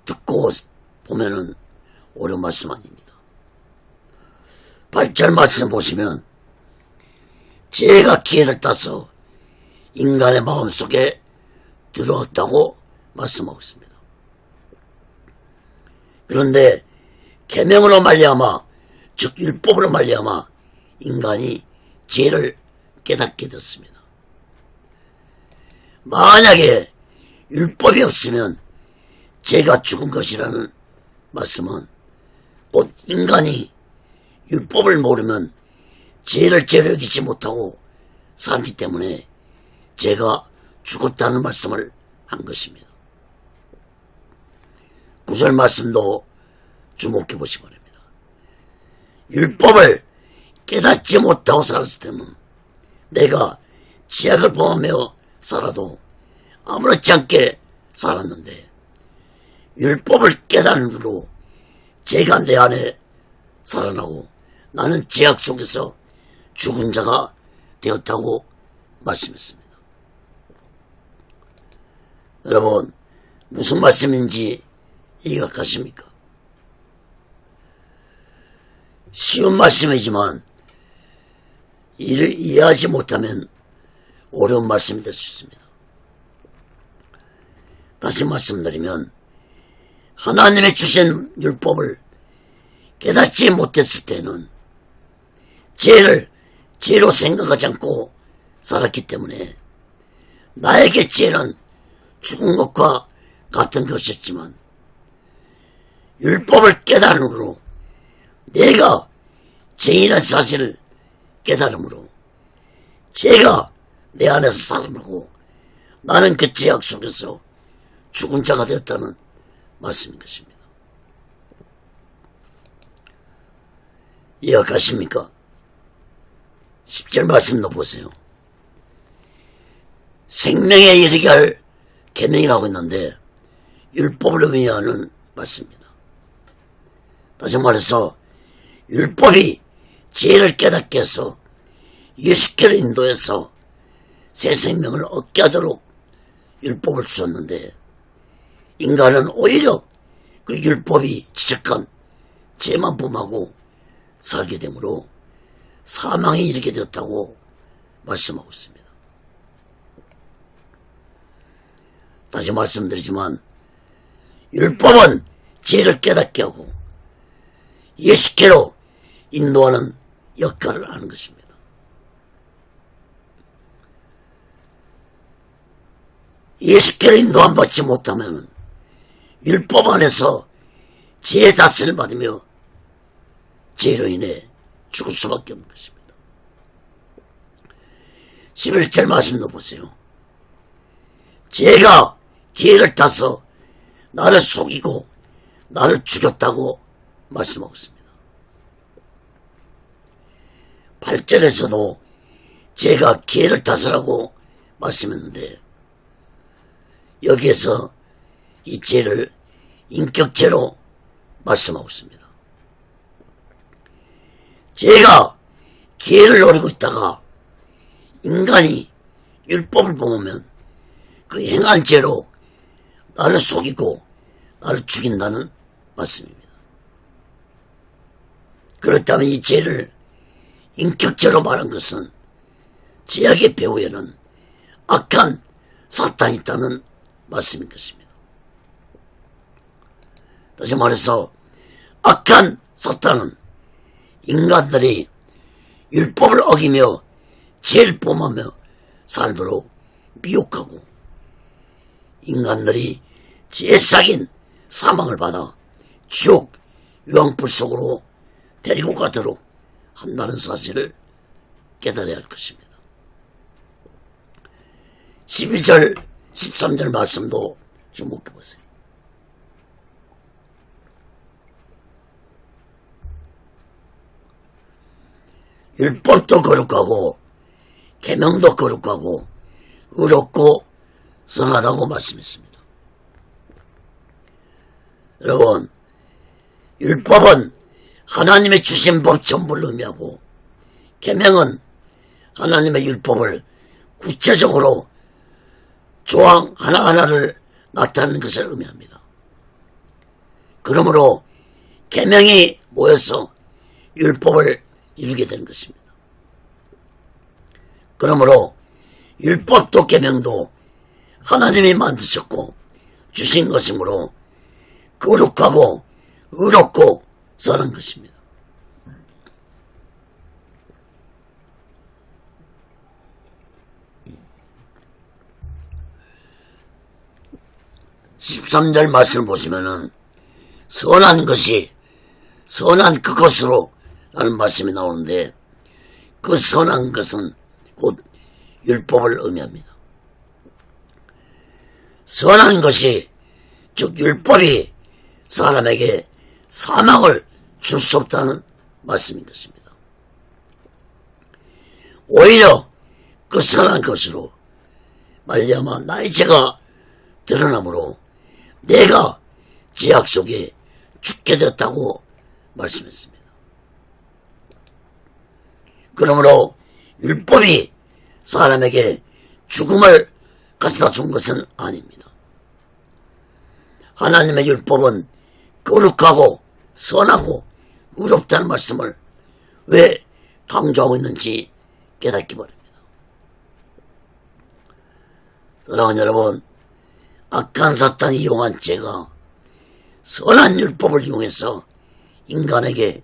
듣고 보면은 어려운 말씀 아닙니다. 8절 말씀 보시면 죄가 기회를 따서 인간의 마음속에 들어왔다고 말씀하고 있습니다. 그런데 계명으로 말미암아 즉 율법으로 말미암아 인간이 죄를 깨닫게 됐습니다. 만약에 율법이 없으면 죄가 죽은 것이라는 말씀은 곧 인간이 율법을 모르면 죄를 죄로 여기지 못하고 살기 때문에 죄가 죽었다는 말씀을 한 것입니다. 9절 말씀도 주목해 보시기 바랍니다. 율법을 깨닫지 못하고 살았을 때는 내가 지약을 범하며 살아도 아무렇지 않게 살았는데 율법을 깨달은 후로 죄가 내 안에 살아나고 나는 죄악 속에서 죽은 자가 되었다고 말씀했습니다. 여러분, 무슨 말씀인지 이해가 가십니까? 쉬운 말씀이지만 이를 이해하지 못하면 어려운 말씀이 될 수 있습니다. 다시 말씀드리면 하나님의 주신 율법을 깨닫지 못했을 때는 죄를 죄로 생각하지 않고 살았기 때문에 나에게 죄는 죽은 것과 같은 것이었지만 율법을 깨달음으로 내가 죄인이라는 사실을 깨달음으로 죄가 내 안에서 살아나고 나는 그 죄악 속에서 죽은 자가 되었다는 말씀인 것입니다. 이해가 가십니까? 10절 말씀도 보세요. 생명에 이르게 할 계명이라고 했는데 율법을 의미하는 말씀입니다. 다시 말해서 율법이 죄를 깨닫게 해서 예수께로 인도해서 새 생명을 얻게 하도록 율법을 주셨는데 인간은 오히려 그 율법이 지적한 죄만 범하고 살게 되므로 사망에 이르게 되었다고 말씀하고 있습니다. 다시 말씀드리지만 율법은 죄를 깨닫게 하고 예수께로 인도하는 역할을 하는 것입니다. 예수께로 인도함 받지 못하면 율법 안에서 죄의 다스림을 받으며 죄로 인해 죽을 수밖에 없는 것입니다. 11절 말씀도 보세요. 죄가 기회를 타서 나를 속이고 나를 죽였다고 말씀하고 있습니다. 8절에서도 죄가 기회를 타서라고 말씀했는데 여기에서 이 죄를 인격죄로 말씀하고 있습니다. 죄가 기회를 노리고 있다가 인간이 율법을 범하면 그 행한 죄로 나를 속이고 나를 죽인다는 말씀입니다. 그렇다면 이 죄를 인격죄로 말한 것은 죄악의 배후에는 악한 사탄이 있다는 말씀인 것입니다. 다시 말해서 악한 사탄은 인간들이 율법을 어기며 죄를 범하며 살도록 미혹하고 인간들이 죄에 삭인 사망을 받아 지옥 유황불 속으로 데리고 가도록 한다는 사실을 깨달아야 할 것입니다. 12절 13절 말씀도 주목해 보세요. 율법도 거룩하고 계명도 거룩하고 의롭고 선하다고 말씀했습니다. 여러분, 율법은 하나님의 주신 법 전부를 의미하고 계명은 하나님의 율법을 구체적으로 조항 하나하나를 나타내는 것을 의미합니다. 그러므로 계명이 모여서 율법을 이루게 되는 것입니다. 그러므로 율법도 계명도 하나님이 만드셨고 주신 것이므로 거룩하고 의롭고 선한 것입니다. (13절) 말씀을 보시면은 선한 것이 선한 그것으로 라는 말씀이 나오는데 그 선한 것은 곧 율법을 의미합니다. 선한 것이 즉 율법이 사람에게 사망을 줄 수 없다는 말씀인 것입니다. 오히려 그 선한 것으로 말미암아 나의 죄가 드러나므로 내가 죄악 속에 죽게 되었다고 말씀했습니다. 그러므로 율법이 사람에게 죽음을 가져다 준 것은 아닙니다. 하나님의 율법은 거룩하고 선하고 의롭다는 말씀을 왜 강조하고 있는지 깨닫기 바랍니다. 사랑하는 여러분, 악한 사탄이 이용한 죄가 선한 율법을 이용해서 인간에게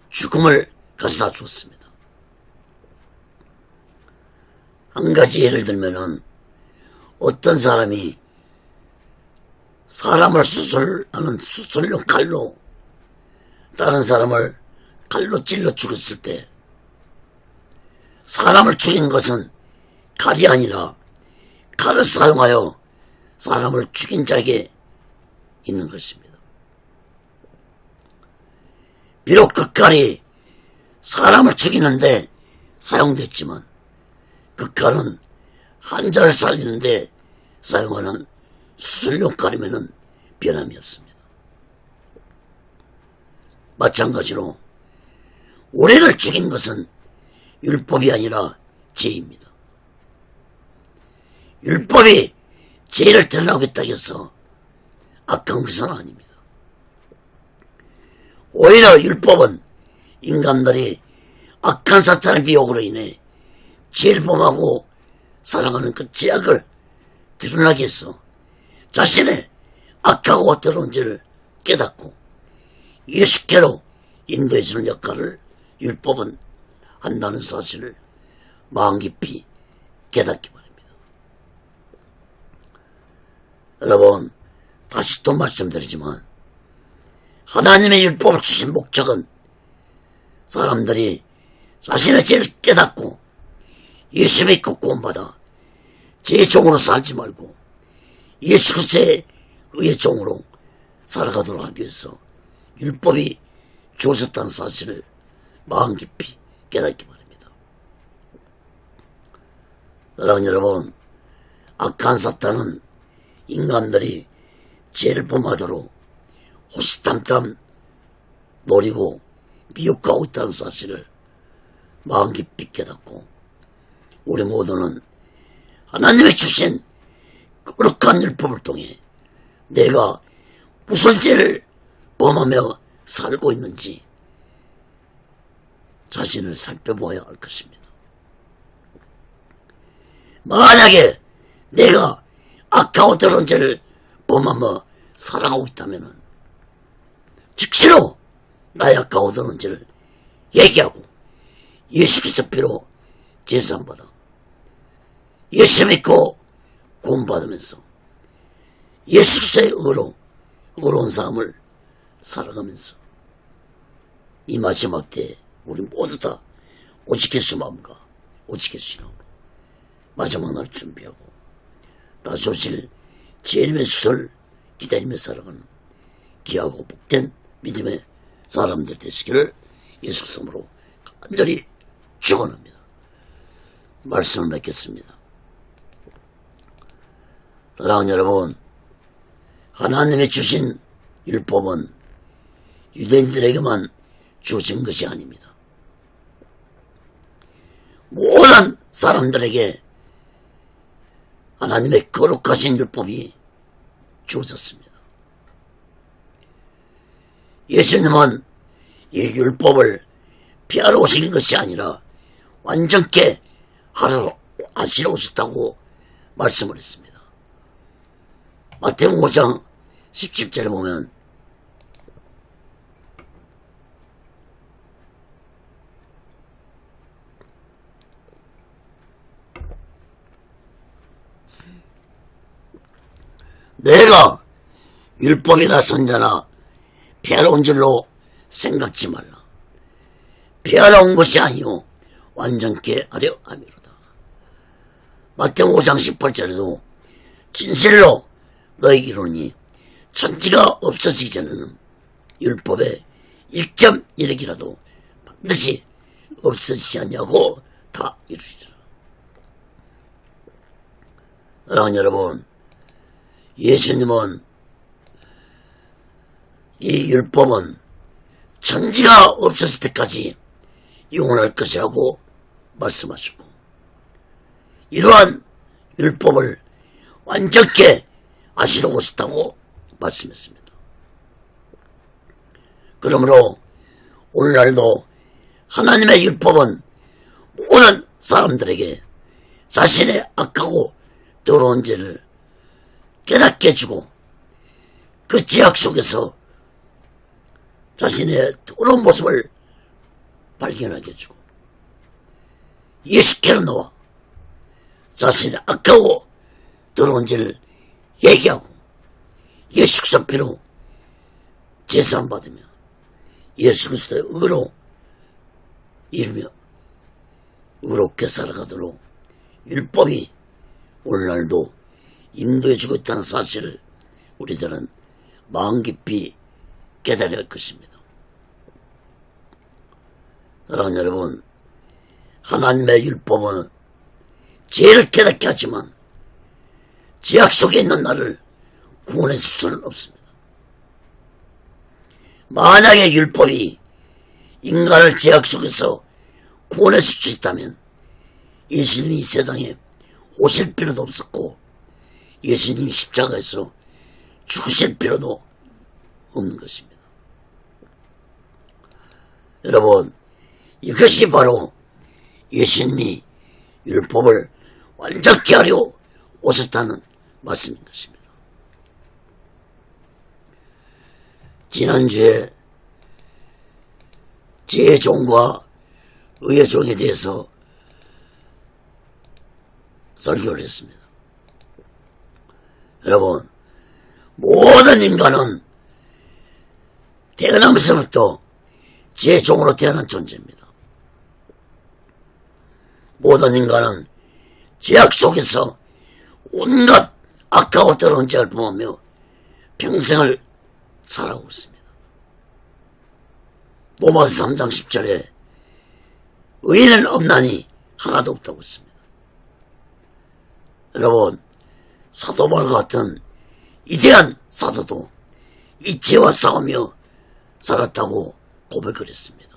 죽음을 가져다 주었습니다. 한 가지 예를 들면은 어떤 사람이 사람을 수술하는 수술용 칼로 다른 사람을 칼로 찔러 죽였을 때 사람을 죽인 것은 칼이 아니라 칼을 사용하여 사람을 죽인 자에게 있는 것입니다. 비록 그 칼이 사람을 죽이는데 사용됐지만 그 칼은 환자를 살리는데 사용하는 수술용 칼이면은 변함이 없습니다. 마찬가지로 우리를 죽인 것은 율법이 아니라 죄입니다. 율법이 죄를 드러나겠다고 해서 악한 것은 아닙니다. 오히려 율법은 인간들이 악한 사탄의 미혹으로 인해 죄를 범하고 살아가는 그 죄악을 드러나게 해서 자신의 악하고 더러운 죄를 깨닫고 예수께로 인도해주는 역할을 율법은 한다는 사실을 마음 깊이 깨닫기 바랍니다. 여러분, 다시 또 말씀드리지만 하나님의 율법을 주신 목적은 사람들이 자신의 죄를 깨닫고 예수 믿고 구원받아 죄의 종으로 살지 말고 예수 그리스도의 의의 종으로 살아가도록 하기 위해서 율법이 주어졌다는 사실을 마음 깊이 깨닫기 바랍니다. 사랑하는 여러분, 악한 사탄은 인간들이 죄를 범하도록 호시탐탐 노리고 미혹하고 있다는 사실을 마음 깊이 깨닫고 우리 모두는 하나님의 주신 거룩한 율법을 통해 내가 무슨 죄를 범하며 살고 있는지 자신을 살펴보아야 할 것입니다. 만약에 내가 악하고 더러운 죄를 범하며 살아가고 있다면 즉시로 나의 악하고 더러운 죄를 얘기하고 예수 그리스도 피로 제사함받아 예수 믿고 구원받으면서 예수 그리스도의 의로 의로운 삶을 살아가면서 이 마지막 때에 우리 모두 다 오직 예수 마음과 오직 예수 신앙으로 마지막 날 준비하고 다시 오실 주님의 수를 기다리며 살아가는 귀하고 복된 믿음의 사람들 되시기를 예수 그리스도로 간절히 축원합니다. 말씀을 맺겠습니다. 사랑하는 여러분, 하나님이 주신 율법은 유대인들에게만 주어진 것이 아닙니다. 모든 사람들에게 하나님의 거룩하신 율법이 주어졌습니다. 예수님은 이 율법을 피하러 오신 것이 아니라 완전케 하시러 오셨다고 말씀을 했습니다. 마태복음 5장 17절에 보면 내가 율법이나 선자나 피하러 온 줄로 생각지 말라. 피하러 온 것이 아니요 완전케 하려 함이로다. 마태복음 5장 18절에도 진실로 너희 이르노니 천지가 없어지기 전에는 율법의 1.1핵이라도 반드시 없어지지 않냐고 다 이루시리라. 사랑하는 여러분, 예수님은 이 율법은 천지가 없어질 때까지 영원할 것이라고 말씀하셨고 이러한 율법을 완전케 하시러 오셨다고 말씀했습니다. 그러므로 오늘날도 하나님의 율법은 모든 사람들에게 자신의 악하고 더러운 죄를 깨닫게 해주고 그 죄악 속에서 자신의 더러운 모습을 발견하게 해주고 예수께로 나와 자신의 악하고 더러운 죄를 얘기하고 예수 그리스도 피로 제사함 받으며 예수 그리스도의 의로 이루며 의롭게 살아가도록 율법이 오늘날도 인도해주고 있다는 사실을 우리들은 마음 깊이 깨달아야 할 것입니다. 사랑하는 여러분, 하나님의 율법은 죄를 깨닫게 하지만 죄악 속에 있는 나를 구원해 줄 수는 없습니다. 만약에 율법이 인간을 죄악 속에서 구원해 줄 수 있다면 예수님이 이 세상에 오실 필요도 없었고 예수님이 십자가에서 죽으실 필요도 없는 것입니다. 여러분, 이것이 바로 예수님이 율법을 완전케 하려 오셨다는 말씀인 것입니다. 지난주에 죄의 종과 의의 종에 대해서 설교를 했습니다. 여러분, 모든 인간은 태어나면서부터 죄의 종으로 태어난 존재입니다. 모든 인간은 죄악 속에서 온갖 악하고 더러운 죄를 범하며 평생을 살아오고 있습니다. 로마서 3장 10절에 의인은 없나니 하나도 없다고 했습니다. 여러분, 사도 바울과 같은 위대한 사도도 이 죄와 싸우며 살았다고 고백을 했습니다.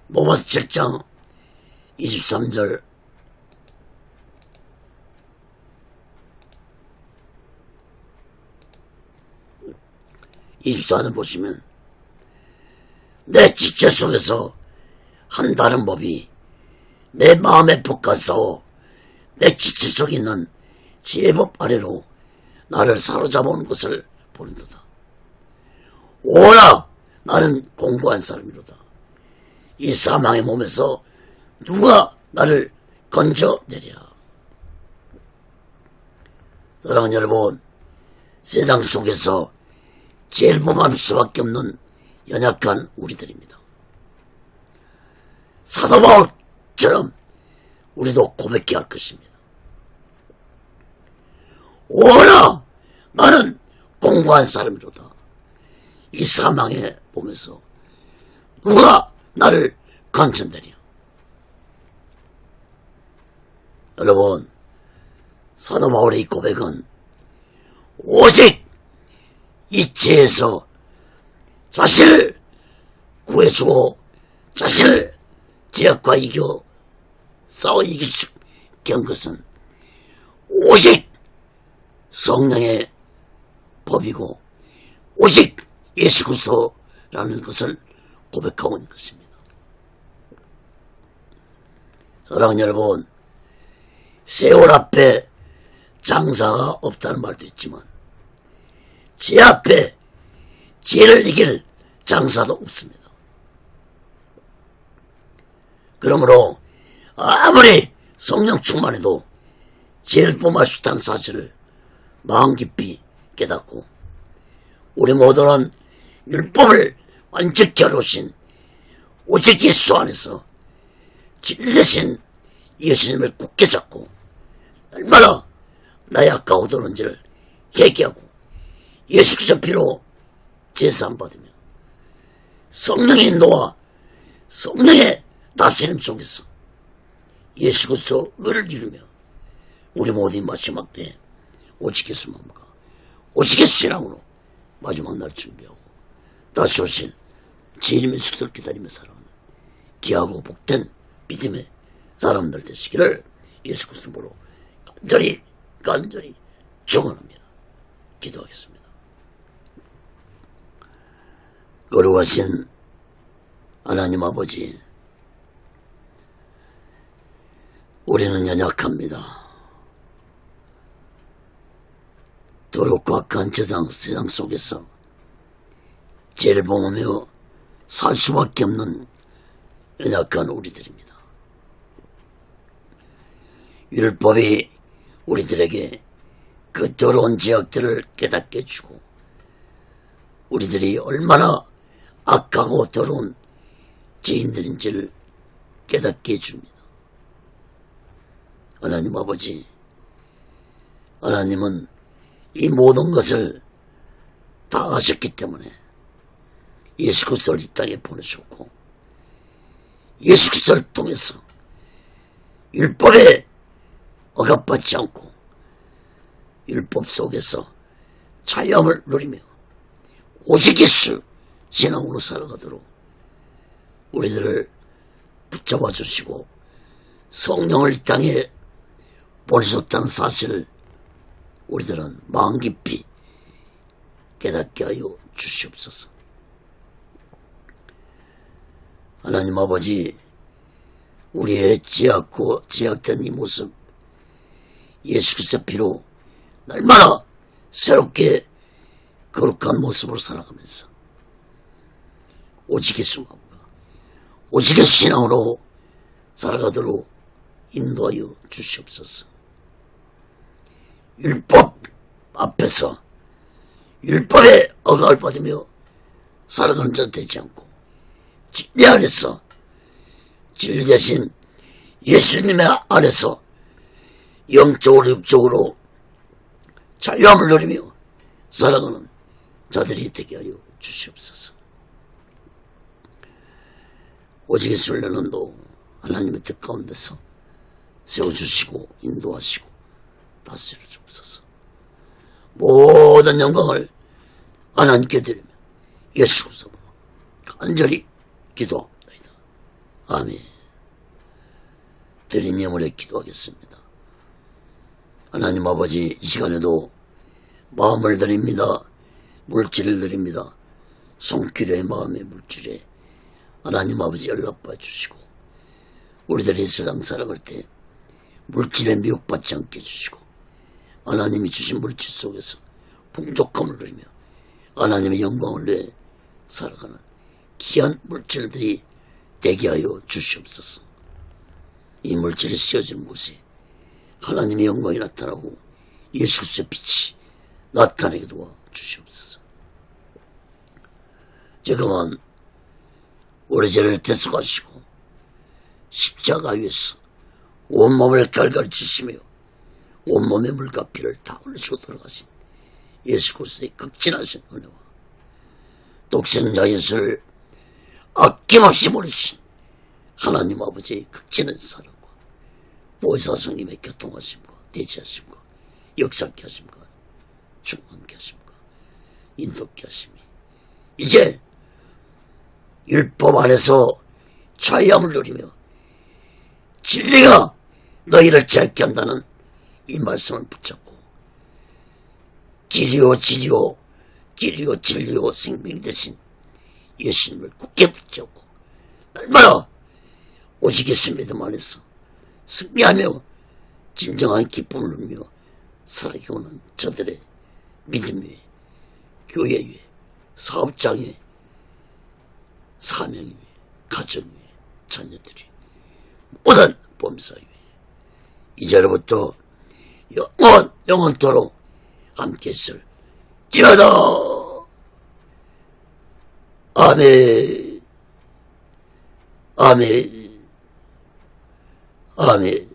로마서 7장 23절 24절 보시면 내 지체 속에서 한 다른 법이 내 마음에 복가싸워 내 지체 속에 있는 죄법 아래로 나를 사로잡아온 것을 보는도다. 오라 나는 공고한 사람이로다. 이 사망의 몸에서 누가 나를 건져내랴. 사랑하는 여러분, 세상 속에서 제일 범할 수밖에 없는 연약한 우리들입니다. 사도 바울처럼 우리도 고백해야 할 것입니다. 오라! 나는 공고한 사람이로다. 이 사망의 몸에서 누가 나를 건져내랴. 여러분, 사도 바울의 이 고백은 오직 이 죄에서 자신을 구해주고 자신을 죄악과 싸워 이길 수 있게 한 것은 오직 성령의 법이고 오직 예수 그리스도라는 것을 고백하고 있는 것입니다. 사랑하는 여러분, 세월 앞에 장사가 없다는 말도 있지만 죄 앞에 죄를 이길 장사도 없습니다. 그러므로 아무리 성령 충만해도 죄를 범할 수 있다는 사실을 마음 깊이 깨닫고 우리 모두는 율법을 완전히 겨루신 오직 예수 안에서 진리 대신 예수님을 굳게 잡고 얼마나 나의 아까워 도는지를 회개하고 예수 그리스도 피로 제사함 받으며 성령의 인도와 성령의 다스림 속에서 예수 그리스도 의를 이루며 우리 모두 마지막 때에 오직 예수 마음과 오직 예수 신앙으로 마지막 날 준비하고 다시 오실 주님의 숙소를 기다리며 살아가는 귀하고 복된 믿음의 사람들 되시기를 예수 그리스도로 간절히 축원합니다. 기도하겠습니다. 거룩하신 하나님 아버지, 우리는 연약합니다. 더럽고 악한 세상 속에서 죄를 범하며 살 수밖에 없는 연약한 우리들입니다. 율법이 우리들에게 그 더러운 죄악들을 깨닫게 해주고 우리들이 얼마나 악하고 더러운 죄인들인지를 깨닫게 해줍니다. 하나님 아버지, 하나님은 이 모든 것을 다 아셨기 때문에 예수 그리스도를 이 땅에 보내셨고 예수 그리스도를 통해서 율법에 억압받지 않고 율법 속에서 자유함을 누리며 오직 예수 신앙으로 살아가도록 우리들을 붙잡아 주시고 성령을 이 땅에 보내셨다는 사실을 우리들은 마음 깊이 깨닫게 하여 주시옵소서. 하나님 아버지, 우리의 죄악고 죄악된 이 모습 예수 그리스도 피로 날마다 새롭게 거룩한 모습으로 살아가면서 오직 예수 마음과 오직 예수 신앙으로 살아가도록 인도하여 주시옵소서. 율법 앞에서 율법에 억압을 받으며 살아가는 자 되지 않고 진리 안에서 진리 대신 예수님의 안에서 영적으로 육적으로 자유함을 누리며 살아가는 자들이 되게 하여 주시옵소서. 오직 예수를 내는도 하나님의 뜻 가운데서 세워주시고 인도하시고 다스려 주옵소서. 모든 영광을 하나님께 드리며 예수 그리스도로 간절히 기도합니다. 아멘. 드린 예물에 기도하겠습니다. 하나님 아버지, 이 시간에도 마음을 드립니다. 물질을 드립니다. 손길의 마음의 물질에 하나님 아버지 연락받아 주시고 우리들이 세상 살아갈 때 물질에 미혹받지 않게 해주시고 하나님이 주신 물질 속에서 풍족함을 누리며 하나님의 영광을 위해 살아가는 귀한 물질들이 되게 하여 주시옵소서. 이 물질이 씌어진 곳에 하나님의 영광이 나타나고 예수 그리스도의 빛이 나타나게 도와 주시옵소서. 지금은 우리 죄를 대속하시고 십자가 위에서 온몸을 갈갈치시며 온몸의 물과 피를 다 흘리시고 돌아가신 예수 그리스도의 극진하신 은혜와 독생자 예수를 아낌없이 모르신 하나님 아버지의 극진한 사랑과 보혜사 성님의 교통하심과 대지하심과 역사케 하심과 충만케 하심과 인도케 하심이 이제 율법 안에서 자유함을 누리며 진리가 너희를 자유케 한다는 이 말씀을 붙잡고 진리요 진리요 생명이 되신 예수님을 굳게 붙잡고 날마다 오직 예수 믿음 안에서 승리하며 진정한 기쁨을 누리며 살아가게 오는 저들의 믿음 위에 교회 위에 사업장 위에 사명 위에 가정 위에 자녀들이 모든 범사 위에 이제로부터 영원토록 함께 있을지어다. 아멘. 아멘. 아멘.